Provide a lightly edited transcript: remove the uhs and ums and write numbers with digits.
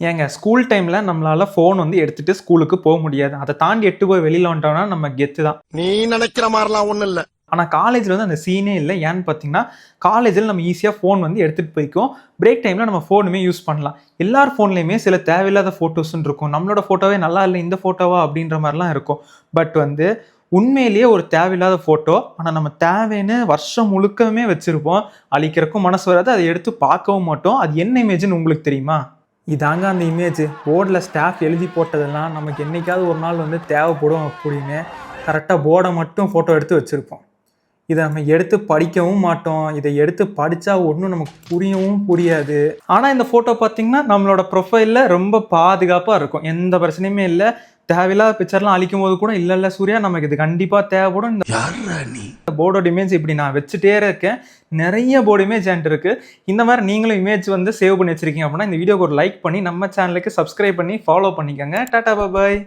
ஏங்க ஸ்கூல் டைம்ல நம்மளால ஃபோன் வந்து எடுத்துட்டு ஸ்கூலுக்கு போக முடியாது. அதை தாண்டி எட்டு போய் வெளியில வந்துட்டோம்னா நம்ம கெத்து தான். நீ நினைக்கிற மாதிரிலாம் ஒண்ணும் இல்ல. ஆனா காலேஜ்ல வந்து அந்த சீனே இல்லை. ஏன்னு பார்த்தீங்கன்னா, காலேஜில் நம்ம ஈஸியா ஃபோன் வந்து எடுத்துட்டு போய்க்குவோம். பிரேக் டைம்ல நம்ம ஃபோனுமே யூஸ் பண்ணலாம். எல்லார் ஃபோன்லயுமே சில தேவையில்லாத ஃபோட்டோஸ்ன்னு இருக்கும். நம்மளோட ஃபோட்டோவே நல்லா இல்லை, இந்த ஃபோட்டோவா அப்படின்ற மாதிரிலாம் இருக்கும். பட் வந்து உண்மையிலேயே ஒரு தேவையில்லாத ஃபோட்டோ, ஆனால் நம்ம தேவைன்னு வருஷம் முழுக்கவுமே வச்சிருப்போம். அழிக்கிறக்கும் மனசு வராது, அதை எடுத்து பார்க்கவும் மாட்டோம். அது என்ன இமேஜ்ன்னு உங்களுக்கு தெரியுமா? இதாங்க அந்த இமேஜ். போர்டில் ஸ்டாஃப் எழுதி போட்டதெல்லாம் நமக்கு என்னைக்காவது ஒரு நாள் வந்து தேவைப்படும் அப்படின்னு கரெக்டாக போர்டை மட்டும் ஃபோட்டோ எடுத்து வச்சுருப்போம். இதை நம்ம எடுத்து படிக்கவும் மாட்டோம். இதை எடுத்து படித்தா ஒன்றும் நமக்கு புரியவும் புரியாது. ஆனால் இந்த ஃபோட்டோ பார்த்தீங்கன்னா நம்மளோட ப்ரொஃபைலில் ரொம்ப பாதுகாப்பாக இருக்கும். எந்த பிரச்சனையுமே இல்லை. தேவையில்லாத பிக்சர்லாம் அழிக்கும் போது கூட இல்லை சூர்யா நமக்கு இது கண்டிப்பாக தேவைப்படும். இந்த போர்டோட இமேஜ் இப்படி நான் வச்சுட்டே இருக்கேன். நிறைய போர்டு இமேஜ் என்கிட்ட இருக்குது. இந்த மாதிரி நீங்களும் இமேஜ் வந்து சேவ் பண்ணி வச்சுருக்கீங்க அப்படின்னா இந்த வீடியோக்கு ஒரு லைக் பண்ணி நம்ம சேனலுக்கு சப்ஸ்கிரைப் பண்ணி ஃபாலோ பண்ணிக்கோங்க. டாடா பாய்.